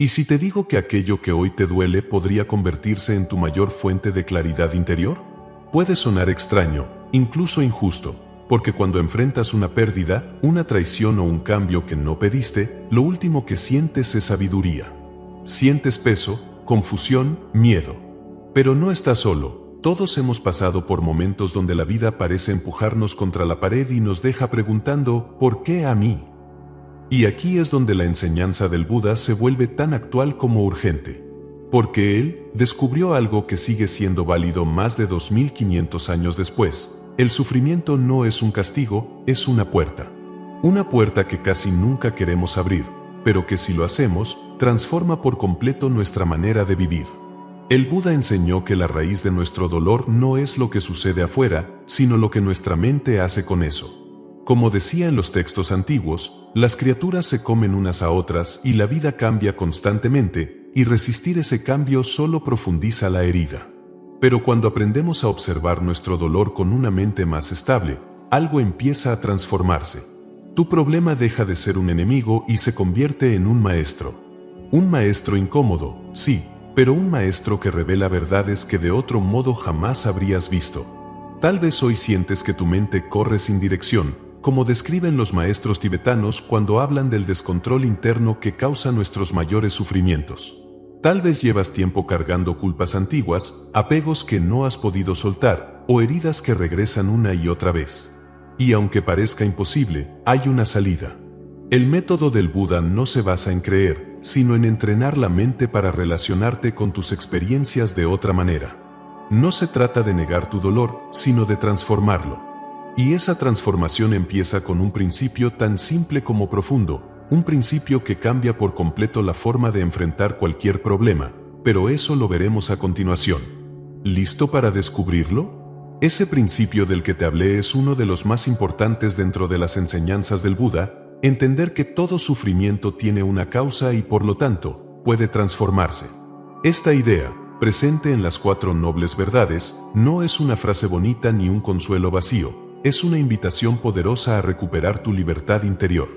¿Y si te digo que aquello que hoy te duele podría convertirse en tu mayor fuente de claridad interior? Puede sonar extraño, incluso injusto, porque cuando enfrentas una pérdida, una traición o un cambio que no pediste, lo último que sientes es sabiduría. Sientes peso, confusión, miedo. Pero no estás solo. Todos hemos pasado por momentos donde la vida parece empujarnos contra la pared y nos deja preguntando, ¿por qué a mí? Y aquí es donde la enseñanza del Buda se vuelve tan actual como urgente. Porque él descubrió algo que sigue siendo válido más de 2500 años después. El sufrimiento no es un castigo, es una puerta. Una puerta que casi nunca queremos abrir, pero que si lo hacemos, transforma por completo nuestra manera de vivir. El Buda enseñó que la raíz de nuestro dolor no es lo que sucede afuera, sino lo que nuestra mente hace con eso. Como decía en los textos antiguos, las criaturas se comen unas a otras y la vida cambia constantemente, y resistir ese cambio solo profundiza la herida. Pero cuando aprendemos a observar nuestro dolor con una mente más estable, algo empieza a transformarse. Tu problema deja de ser un enemigo y se convierte en un maestro. Un maestro incómodo, sí, pero un maestro que revela verdades que de otro modo jamás habrías visto. Tal vez hoy sientes que tu mente corre sin dirección, como describen los maestros tibetanos cuando hablan del descontrol interno que causa nuestros mayores sufrimientos. Tal vez llevas tiempo cargando culpas antiguas, apegos que no has podido soltar, o heridas que regresan una y otra vez. Y aunque parezca imposible, hay una salida. El método del Buda no se basa en creer, sino en entrenar la mente para relacionarte con tus experiencias de otra manera. No se trata de negar tu dolor, sino de transformarlo. Y esa transformación empieza con un principio tan simple como profundo, un principio que cambia por completo la forma de enfrentar cualquier problema, pero eso lo veremos a continuación. ¿Listo para descubrirlo? Ese principio del que te hablé es uno de los más importantes dentro de las enseñanzas del Buda, entender que todo sufrimiento tiene una causa y por lo tanto, puede transformarse. Esta idea, presente en las 4 nobles verdades, no es una frase bonita ni un consuelo vacío. Es una invitación poderosa a recuperar tu libertad interior.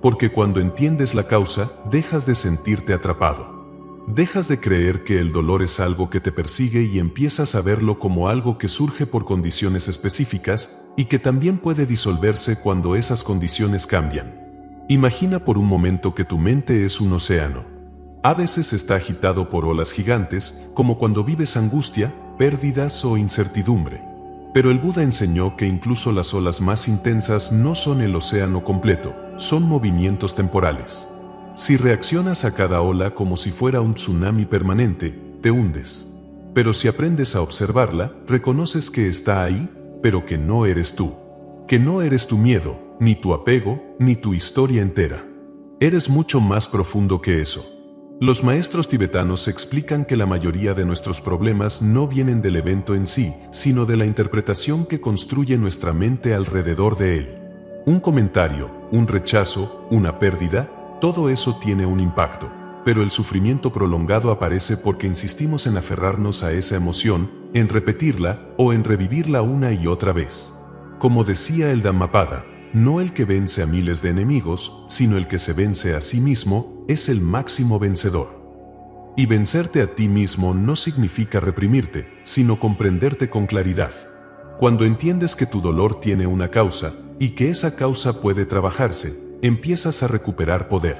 Porque cuando entiendes la causa, dejas de sentirte atrapado. Dejas de creer que el dolor es algo que te persigue y empiezas a verlo como algo que surge por condiciones específicas y que también puede disolverse cuando esas condiciones cambian. Imagina por un momento que tu mente es un océano. A veces está agitado por olas gigantes, como cuando vives angustia, pérdidas o incertidumbre. Pero el Buda enseñó que incluso las olas más intensas no son el océano completo, son movimientos temporales. Si reaccionas a cada ola como si fuera un tsunami permanente, te hundes. Pero si aprendes a observarla, reconoces que está ahí, pero que no eres tú. Que no eres tu miedo, ni tu apego, ni tu historia entera. Eres mucho más profundo que eso. Los maestros tibetanos explican que la mayoría de nuestros problemas no vienen del evento en sí, sino de la interpretación que construye nuestra mente alrededor de él. Un comentario, un rechazo, una pérdida, todo eso tiene un impacto, pero el sufrimiento prolongado aparece porque insistimos en aferrarnos a esa emoción, en repetirla o en revivirla una y otra vez. Como decía el Dhammapada, no el que vence a miles de enemigos, sino el que se vence a sí mismo, es el máximo vencedor. Y vencerte a ti mismo no significa reprimirte, sino comprenderte con claridad. Cuando entiendes que tu dolor tiene una causa, y que esa causa puede trabajarse, empiezas a recuperar poder.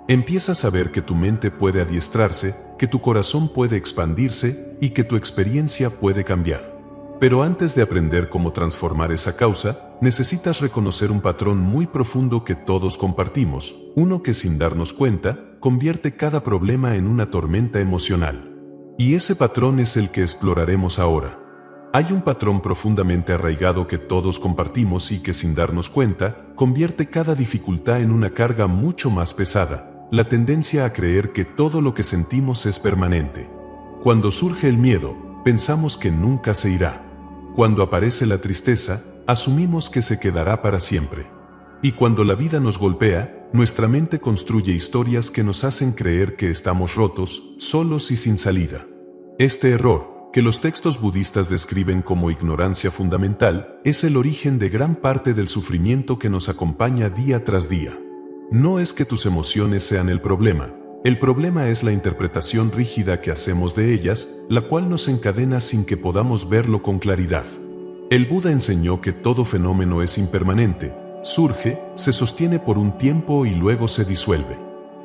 Empiezas a ver que tu mente puede adiestrarse, que tu corazón puede expandirse, y que tu experiencia puede cambiar. Pero antes de aprender cómo transformar esa causa, necesitas reconocer un patrón muy profundo que todos compartimos, uno que sin darnos cuenta, convierte cada problema en una tormenta emocional. Y ese patrón es el que exploraremos ahora. Hay un patrón profundamente arraigado que todos compartimos y que sin darnos cuenta, convierte cada dificultad en una carga mucho más pesada, la tendencia a creer que todo lo que sentimos es permanente. Cuando surge el miedo, pensamos que nunca se irá. Cuando aparece la tristeza, asumimos que se quedará para siempre. Y cuando la vida nos golpea, nuestra mente construye historias que nos hacen creer que estamos rotos, solos y sin salida. Este error, que los textos budistas describen como ignorancia fundamental, es el origen de gran parte del sufrimiento que nos acompaña día tras día. No es que tus emociones sean el problema, El problema es la interpretación rígida que hacemos de ellas, la cual nos encadena sin que podamos verlo con claridad. El Buda enseñó que todo fenómeno es impermanente, surge, se sostiene por un tiempo y luego se disuelve.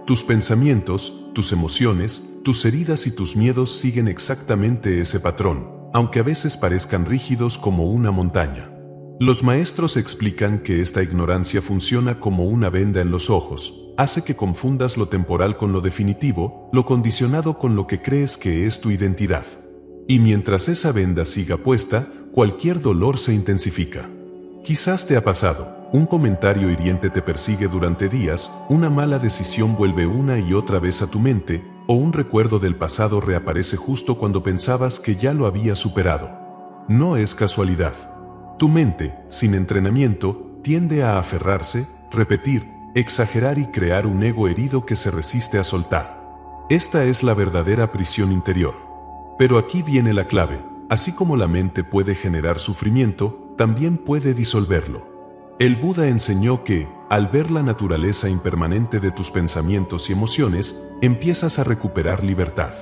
Tus pensamientos, tus emociones, tus heridas y tus miedos siguen exactamente ese patrón, aunque a veces parezcan rígidos como una montaña. Los maestros explican que esta ignorancia funciona como una venda en los ojos, hace que confundas lo temporal con lo definitivo, lo condicionado con lo que crees que es tu identidad. Y mientras esa venda siga puesta, cualquier dolor se intensifica. Quizás te ha pasado, un comentario hiriente te persigue durante días, una mala decisión vuelve una y otra vez a tu mente, o un recuerdo del pasado reaparece justo cuando pensabas que ya lo habías superado. No es casualidad. Tu mente, sin entrenamiento, tiende a aferrarse, repetir, exagerar y crear un ego herido que se resiste a soltar. Esta es la verdadera prisión interior. Pero aquí viene la clave: así como la mente puede generar sufrimiento, también puede disolverlo. El Buda enseñó que, al ver la naturaleza impermanente de tus pensamientos y emociones, empiezas a recuperar libertad.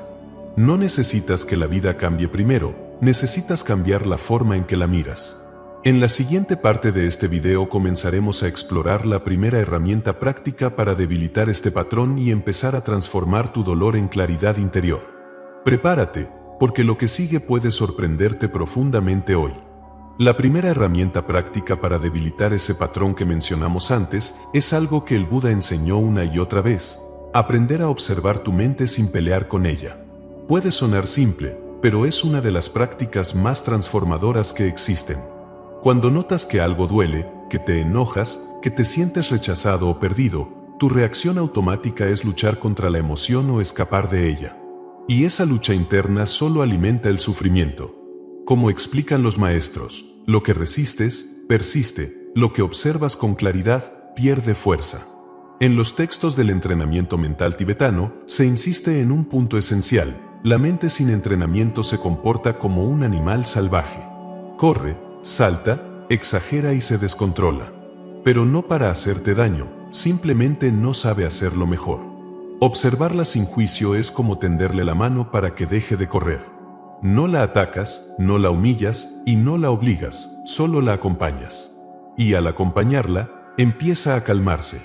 No necesitas que la vida cambie primero, necesitas cambiar la forma en que la miras. En la siguiente parte de este video comenzaremos a explorar la primera herramienta práctica para debilitar este patrón y empezar a transformar tu dolor en claridad interior. Prepárate, porque lo que sigue puede sorprenderte profundamente hoy. La primera herramienta práctica para debilitar ese patrón que mencionamos antes es algo que el Buda enseñó una y otra vez: aprender a observar tu mente sin pelear con ella. Puede sonar simple, pero es una de las prácticas más transformadoras que existen. Cuando notas que algo duele, que te enojas, que te sientes rechazado o perdido, tu reacción automática es luchar contra la emoción o escapar de ella. Y esa lucha interna solo alimenta el sufrimiento. Como explican los maestros, lo que resistes, persiste, lo que observas con claridad, pierde fuerza. En los textos del entrenamiento mental tibetano, se insiste en un punto esencial: la mente sin entrenamiento se comporta como un animal salvaje. Corre, salta, exagera y se descontrola. Pero no para hacerte daño, simplemente no sabe hacerlo mejor. Observarla sin juicio es como tenderle la mano para que deje de correr. No la atacas, no la humillas y no la obligas, solo la acompañas. Y al acompañarla, empieza a calmarse.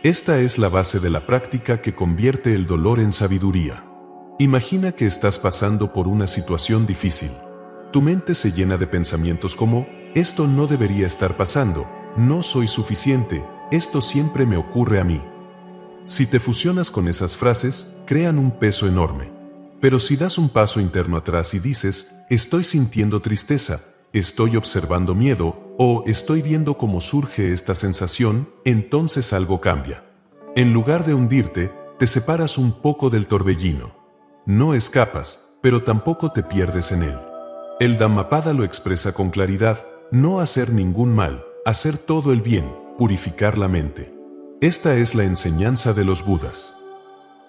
Esta es la base de la práctica que convierte el dolor en sabiduría. Imagina que estás pasando por una situación difícil. Tu mente se llena de pensamientos como: esto no debería estar pasando, no soy suficiente, esto siempre me ocurre a mí. Si te fusionas con esas frases, crean un peso enorme. Pero si das un paso interno atrás y dices: estoy sintiendo tristeza, estoy observando miedo, o estoy viendo cómo surge esta sensación, entonces algo cambia. En lugar de hundirte, te separas un poco del torbellino. No escapas, pero tampoco te pierdes en él. El Dhammapada lo expresa con claridad: no hacer ningún mal, hacer todo el bien, purificar la mente. Esta es la enseñanza de los Budas.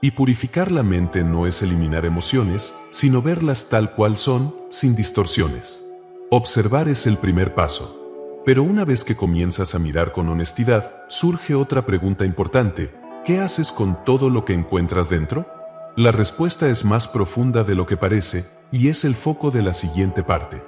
Y purificar la mente no es eliminar emociones, sino verlas tal cual son, sin distorsiones. Observar es el primer paso. Pero una vez que comienzas a mirar con honestidad, surge otra pregunta importante: ¿qué haces con todo lo que encuentras dentro? La respuesta es más profunda de lo que parece, y es el foco de la siguiente parte.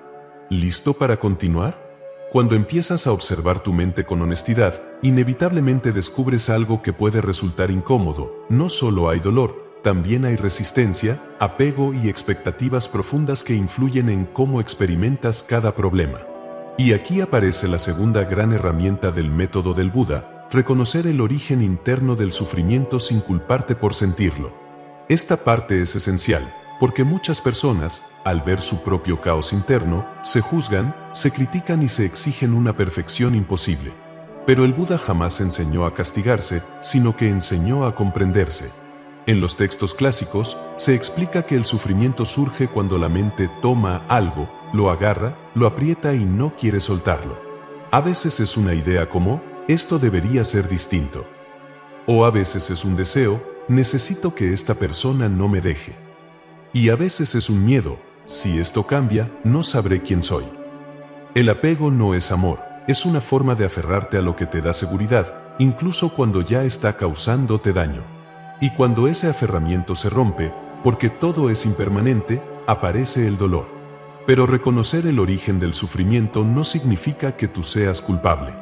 ¿Listo para continuar? Cuando empiezas a observar tu mente con honestidad, inevitablemente descubres algo que puede resultar incómodo. No solo hay dolor, también hay resistencia, apego y expectativas profundas que influyen en cómo experimentas cada problema. Y aquí aparece la segunda gran herramienta del método del Buda: reconocer el origen interno del sufrimiento sin culparte por sentirlo. Esta parte es esencial, porque muchas personas, al ver su propio caos interno, se juzgan, se critican y se exigen una perfección imposible. Pero el Buda jamás enseñó a castigarse, sino que enseñó a comprenderse. En los textos clásicos, se explica que el sufrimiento surge cuando la mente toma algo, lo agarra, lo aprieta y no quiere soltarlo. A veces es una idea como: esto debería ser distinto. O a veces es un deseo: necesito que esta persona no me deje. Y a veces es un miedo: si esto cambia, no sabré quién soy. El apego no es amor, es una forma de aferrarte a lo que te da seguridad, incluso cuando ya está causándote daño. Y cuando ese aferramiento se rompe, porque todo es impermanente, aparece el dolor. Pero reconocer el origen del sufrimiento no significa que tú seas culpable.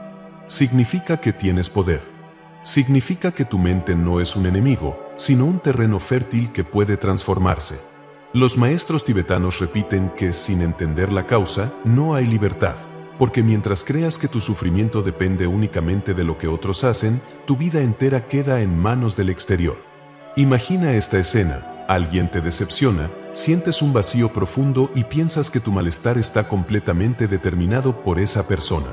Significa que tienes poder. Significa que tu mente no es un enemigo, sino un terreno fértil que puede transformarse. Los maestros tibetanos repiten que sin entender la causa, no hay libertad, porque mientras creas que tu sufrimiento depende únicamente de lo que otros hacen, tu vida entera queda en manos del exterior. Imagina esta escena: alguien te decepciona, sientes un vacío profundo y piensas que tu malestar está completamente determinado por esa persona.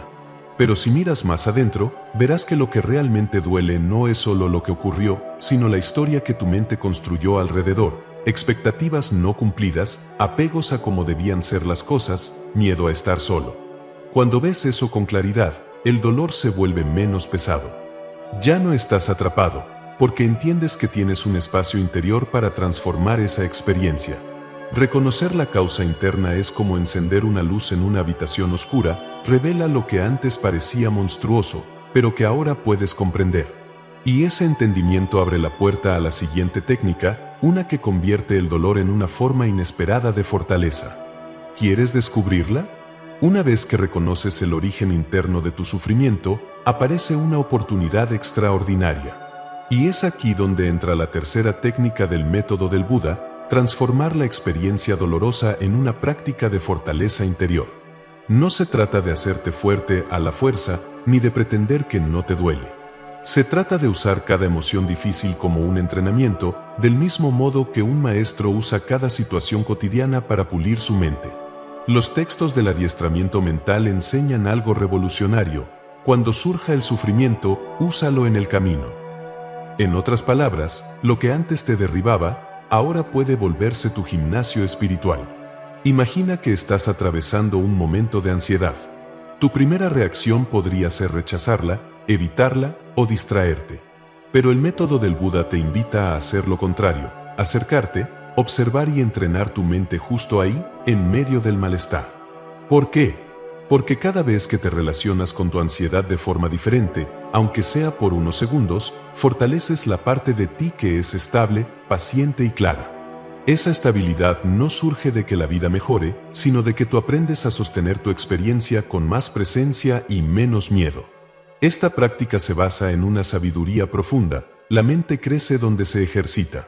Pero si miras más adentro, verás que lo que realmente duele no es solo lo que ocurrió, sino la historia que tu mente construyó alrededor, expectativas no cumplidas, apegos a cómo debían ser las cosas, miedo a estar solo. Cuando ves eso con claridad, el dolor se vuelve menos pesado. Ya no estás atrapado, porque entiendes que tienes un espacio interior para transformar esa experiencia. Reconocer la causa interna es como encender una luz en una habitación oscura, revela lo que antes parecía monstruoso, pero que ahora puedes comprender. Y ese entendimiento abre la puerta a la siguiente técnica, una que convierte el dolor en una forma inesperada de fortaleza. ¿Quieres descubrirla? Una vez que reconoces el origen interno de tu sufrimiento, aparece una oportunidad extraordinaria. Y es aquí donde entra la tercera técnica del método del Buda: transformar la experiencia dolorosa en una práctica de fortaleza interior. No se trata de hacerte fuerte a la fuerza, ni de pretender que no te duele. Se trata de usar cada emoción difícil como un entrenamiento, del mismo modo que un maestro usa cada situación cotidiana para pulir su mente. Los textos del adiestramiento mental enseñan algo revolucionario: cuando surja el sufrimiento, úsalo en el camino. En otras palabras, lo que antes te derribaba, ahora puede volverse tu gimnasio espiritual. Imagina que estás atravesando un momento de ansiedad. Tu primera reacción podría ser rechazarla, evitarla o distraerte. Pero el método del Buda te invita a hacer lo contrario: acercarte, observar y entrenar tu mente justo ahí, en medio del malestar. ¿Por qué? Porque cada vez que te relacionas con tu ansiedad de forma diferente, aunque sea por unos segundos, fortaleces la parte de ti que es estable, paciente y clara. Esa estabilidad no surge de que la vida mejore, sino de que tú aprendes a sostener tu experiencia con más presencia y menos miedo. Esta práctica se basa en una sabiduría profunda: la mente crece donde se ejercita.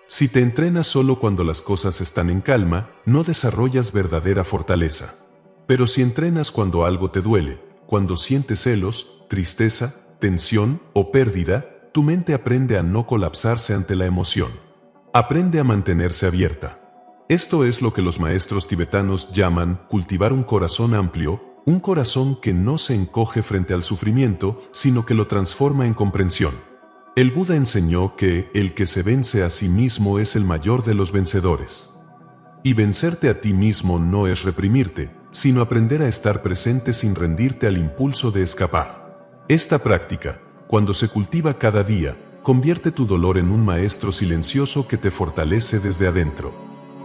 Si te entrenas solo cuando las cosas están en calma, no desarrollas verdadera fortaleza. Pero si entrenas cuando algo te duele, cuando sientes celos, tristeza, tensión o pérdida, tu mente aprende a no colapsarse ante la emoción. Aprende a mantenerse abierta. Esto es lo que los maestros tibetanos llaman cultivar un corazón amplio, un corazón que no se encoge frente al sufrimiento, sino que lo transforma en comprensión. El Buda enseñó que el que se vence a sí mismo es el mayor de los vencedores. Y vencerte a ti mismo no es reprimirte, sino aprender a estar presente sin rendirte al impulso de escapar. Esta práctica, cuando se cultiva cada día, convierte tu dolor en un maestro silencioso que te fortalece desde adentro.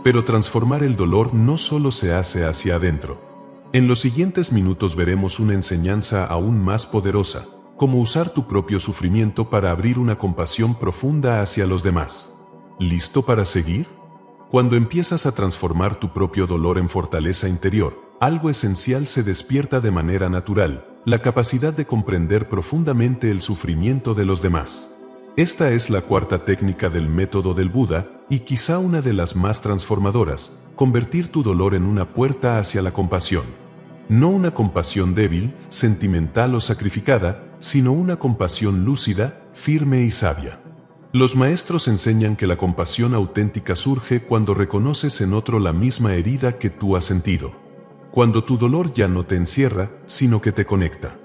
Pero transformar el dolor no solo se hace hacia adentro. En los siguientes minutos veremos una enseñanza aún más poderosa: cómo usar tu propio sufrimiento para abrir una compasión profunda hacia los demás. ¿Listo para seguir? Cuando empiezas a transformar tu propio dolor en fortaleza interior, algo esencial se despierta de manera natural: la capacidad de comprender profundamente el sufrimiento de los demás. Esta es la cuarta técnica del método del Buda, y quizá una de las más transformadoras: convertir tu dolor en una puerta hacia la compasión. No una compasión débil, sentimental o sacrificada, sino una compasión lúcida, firme y sabia. Los maestros enseñan que la compasión auténtica surge cuando reconoces en otro la misma herida que tú has sentido. Cuando tu dolor ya no te encierra, sino que te conecta.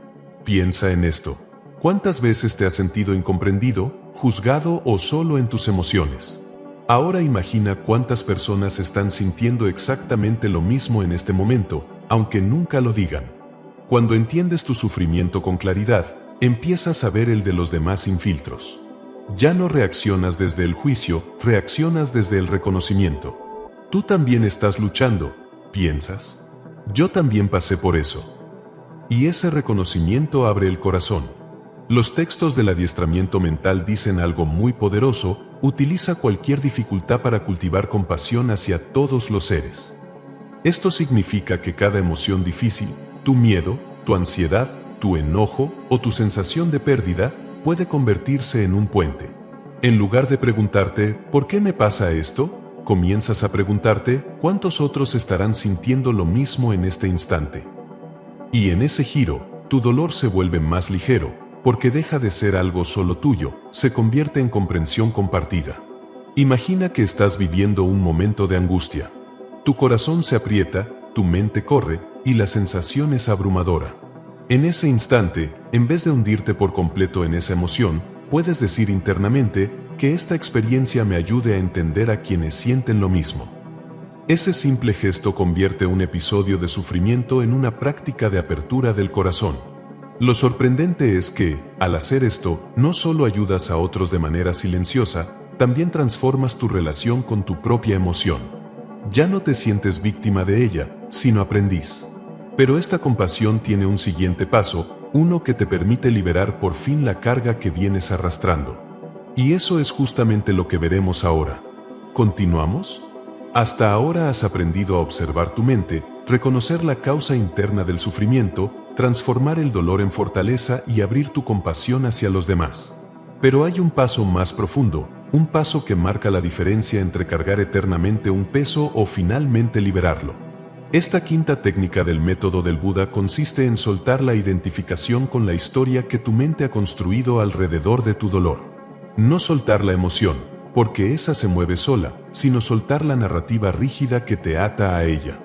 Piensa en esto. ¿Cuántas veces te has sentido incomprendido, juzgado o solo en tus emociones? Ahora imagina cuántas personas están sintiendo exactamente lo mismo en este momento, aunque nunca lo digan. Cuando entiendes tu sufrimiento con claridad, empiezas a ver el de los demás sin filtros. Ya no reaccionas desde el juicio, reaccionas desde el reconocimiento. Tú también estás luchando, ¿piensas? Yo también pasé por eso. Y ese reconocimiento abre el corazón. Los textos del adiestramiento mental dicen algo muy poderoso: utiliza cualquier dificultad para cultivar compasión hacia todos los seres. Esto significa que cada emoción difícil, tu miedo, tu ansiedad, tu enojo o tu sensación de pérdida, puede convertirse en un puente. En lugar de preguntarte, ¿por qué me pasa esto?, comienzas a preguntarte, ¿cuántos otros estarán sintiendo lo mismo en este instante? Y en ese giro, tu dolor se vuelve más ligero, porque deja de ser algo solo tuyo, se convierte en comprensión compartida. Imagina que estás viviendo un momento de angustia. Tu corazón se aprieta, tu mente corre, y la sensación es abrumadora. En ese instante, en vez de hundirte por completo en esa emoción, puedes decir internamente que esta experiencia me ayude a entender a quienes sienten lo mismo. Ese simple gesto convierte un episodio de sufrimiento en una práctica de apertura del corazón. Lo sorprendente es que, al hacer esto, no solo ayudas a otros de manera silenciosa, también transformas tu relación con tu propia emoción. Ya no te sientes víctima de ella, sino aprendiz. Pero esta compasión tiene un siguiente paso, uno que te permite liberar por fin la carga que vienes arrastrando. Y eso es justamente lo que veremos ahora. ¿Continuamos? Hasta ahora has aprendido a observar tu mente, reconocer la causa interna del sufrimiento, transformar el dolor en fortaleza y abrir tu compasión hacia los demás. Pero hay un paso más profundo, un paso que marca la diferencia entre cargar eternamente un peso o finalmente liberarlo. Esta quinta técnica del método del Buda consiste en soltar la identificación con la historia que tu mente ha construido alrededor de tu dolor. No soltar la emoción, porque esa se mueve sola, sino soltar la narrativa rígida que te ata a ella.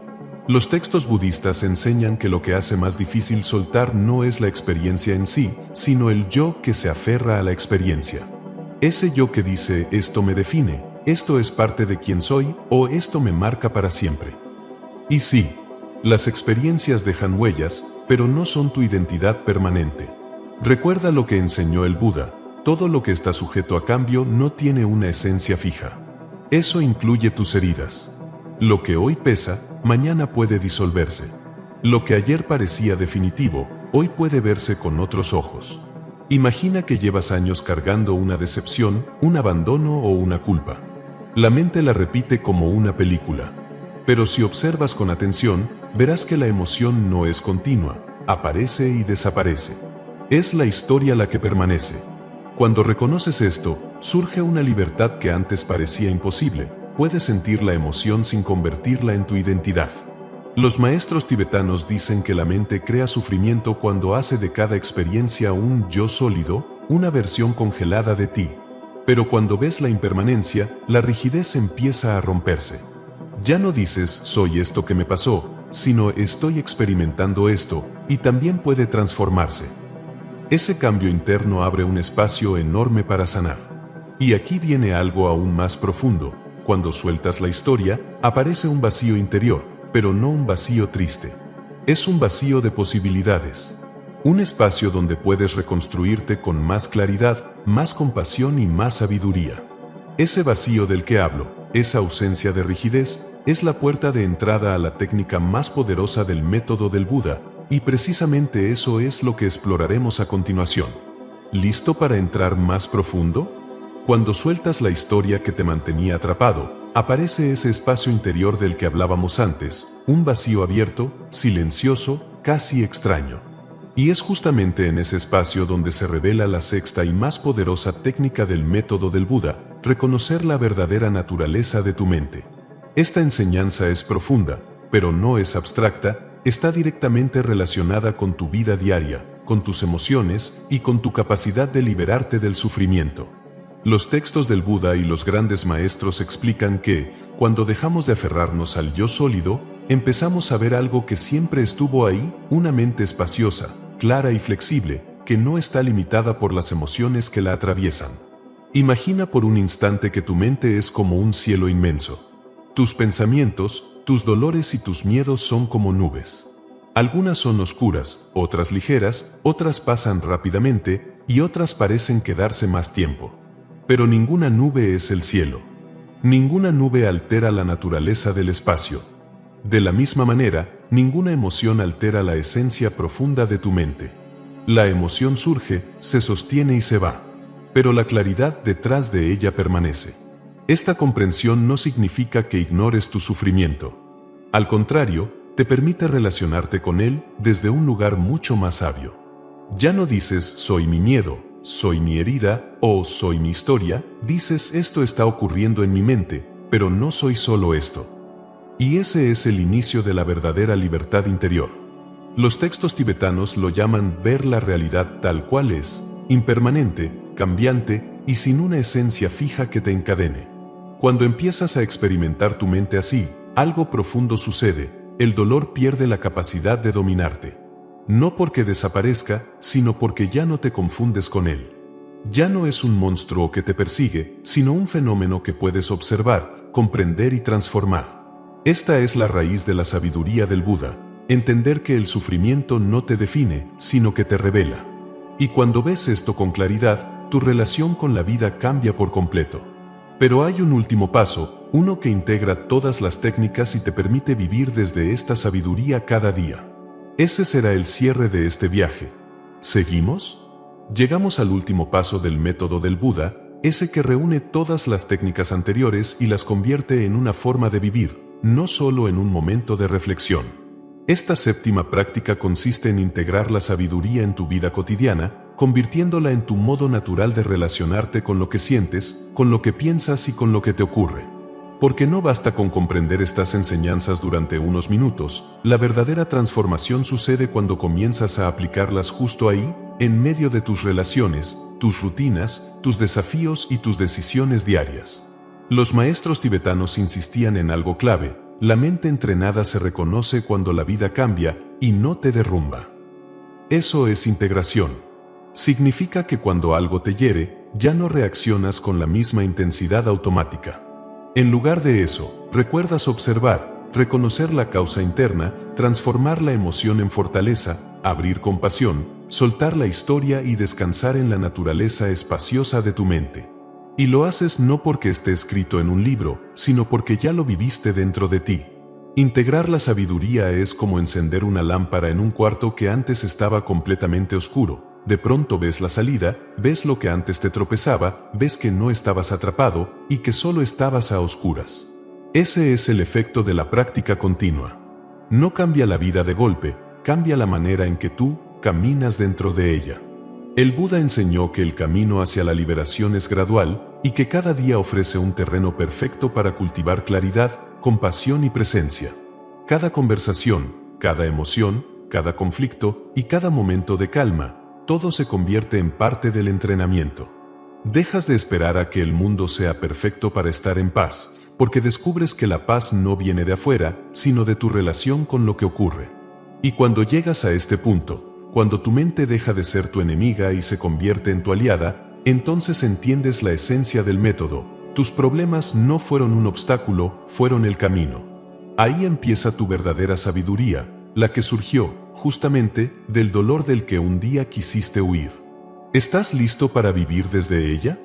Los textos budistas enseñan que lo que hace más difícil soltar no es la experiencia en sí, sino el yo que se aferra a la experiencia. Ese yo que dice, esto me define, esto es parte de quien soy, o esto me marca para siempre. Y sí, las experiencias dejan huellas, pero no son tu identidad permanente. Recuerda lo que enseñó el Buda. Todo lo que está sujeto a cambio no tiene una esencia fija. Eso incluye tus heridas. Lo que hoy pesa, mañana puede disolverse. Lo que ayer parecía definitivo, hoy puede verse con otros ojos. Imagina que llevas años cargando una decepción, un abandono o una culpa. La mente la repite como una película. Pero si observas con atención, verás que la emoción no es continua, aparece y desaparece. Es la historia la que permanece. Cuando reconoces esto, surge una libertad que antes parecía imposible. Puedes sentir la emoción sin convertirla en tu identidad. Los maestros tibetanos dicen que la mente crea sufrimiento cuando hace de cada experiencia un yo sólido, una versión congelada de ti. Pero cuando ves la impermanencia, la rigidez empieza a romperse. Ya no dices, soy esto que me pasó, sino estoy experimentando esto, y también puede transformarse. Ese cambio interno abre un espacio enorme para sanar. Y aquí viene algo aún más profundo. Cuando sueltas la historia, aparece un vacío interior, pero no un vacío triste. Es un vacío de posibilidades. Un espacio donde puedes reconstruirte con más claridad, más compasión y más sabiduría. Ese vacío del que hablo, esa ausencia de rigidez, es la puerta de entrada a la técnica más poderosa del método del Buda, y precisamente eso es lo que exploraremos a continuación. ¿Listo para entrar más profundo? Cuando sueltas la historia que te mantenía atrapado, aparece ese espacio interior del que hablábamos antes, un vacío abierto, silencioso, casi extraño. Y es justamente en ese espacio donde se revela la sexta y más poderosa técnica del método del Buda, reconocer la verdadera naturaleza de tu mente. Esta enseñanza es profunda, pero no es abstracta, está directamente relacionada con tu vida diaria, con tus emociones y con tu capacidad de liberarte del sufrimiento. Los textos del Buda y los grandes maestros explican que, cuando dejamos de aferrarnos al yo sólido, empezamos a ver algo que siempre estuvo ahí, una mente espaciosa, clara y flexible, que no está limitada por las emociones que la atraviesan. Imagina por un instante que tu mente es como un cielo inmenso. Tus pensamientos, tus dolores y tus miedos son como nubes. Algunas son oscuras, otras ligeras, otras pasan rápidamente, y otras parecen quedarse más tiempo. Pero ninguna nube es el cielo. Ninguna nube altera la naturaleza del espacio. De la misma manera, ninguna emoción altera la esencia profunda de tu mente. La emoción surge, se sostiene y se va. pero la claridad detrás de ella permanece. Esta comprensión no significa que ignores tu sufrimiento. Al contrario, te permite relacionarte con él desde un lugar mucho más sabio. Ya no dices soy mi miedo, soy mi herida o soy mi historia, dices esto está ocurriendo en mi mente, pero no soy solo esto. Y ese es el inicio de la verdadera libertad interior. Los textos tibetanos lo llaman ver la realidad tal cual es, impermanente, cambiante y sin una esencia fija que te encadene. Cuando empiezas a experimentar tu mente así, algo profundo sucede, el dolor pierde la capacidad de dominarte. No porque desaparezca, sino porque ya no te confundes con él. Ya no es un monstruo que te persigue, sino un fenómeno que puedes observar, comprender y transformar. Esta es la raíz de la sabiduría del Buda, entender que el sufrimiento no te define, sino que te revela. Y cuando ves esto con claridad, tu relación con la vida cambia por completo. Pero hay un último paso, uno que integra todas las técnicas y te permite vivir desde esta sabiduría cada día. Ese será el cierre de este viaje. ¿Seguimos? Llegamos al último paso del método del Buda, ese que reúne todas las técnicas anteriores y las convierte en una forma de vivir, no solo en un momento de reflexión. Esta séptima práctica consiste en integrar la sabiduría en tu vida cotidiana, convirtiéndola en tu modo natural de relacionarte con lo que sientes, con lo que piensas y con lo que te ocurre. Porque no basta con comprender estas enseñanzas durante unos minutos, la verdadera transformación sucede cuando comienzas a aplicarlas justo ahí, en medio de tus relaciones, tus rutinas, tus desafíos y tus decisiones diarias. Los maestros tibetanos insistían en algo clave: la mente entrenada se reconoce cuando la vida cambia y no te derrumba. Eso es integración. Significa que cuando algo te hiere, ya no reaccionas con la misma intensidad automática. En lugar de eso, recuerdas observar, reconocer la causa interna, transformar la emoción en fortaleza, abrir compasión, soltar la historia y descansar en la naturaleza espaciosa de tu mente. Y lo haces no porque esté escrito en un libro, sino porque ya lo viviste dentro de ti. Integrar la sabiduría es como encender una lámpara en un cuarto que antes estaba completamente oscuro. De pronto ves la salida, ves lo que antes te tropezaba, ves que no estabas atrapado y que solo estabas a oscuras. Ese es el efecto de la práctica continua. No cambia la vida de golpe, cambia la manera en que tú caminas dentro de ella. El Buda enseñó que el camino hacia la liberación es gradual y que cada día ofrece un terreno perfecto para cultivar claridad, compasión y presencia. Cada conversación, cada emoción, cada conflicto y cada momento de calma, todo se convierte en parte del entrenamiento. Dejas de esperar a que el mundo sea perfecto para estar en paz, porque descubres que la paz no viene de afuera, sino de tu relación con lo que ocurre. Y cuando llegas a este punto, cuando tu mente deja de ser tu enemiga y se convierte en tu aliada, entonces entiendes la esencia del método. Tus problemas no fueron un obstáculo, fueron el camino. Ahí empieza tu verdadera sabiduría, la que surgió, justamente, del dolor del que un día quisiste huir. ¿Estás listo para vivir desde ella?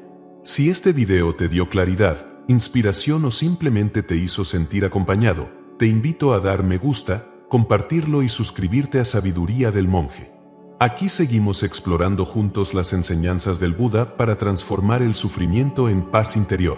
Si este video te dio claridad, inspiración o simplemente te hizo sentir acompañado, te invito a dar me gusta, compartirlo y suscribirte a Sabiduría del Monje. Aquí seguimos explorando juntos las enseñanzas del Buda para transformar el sufrimiento en paz interior.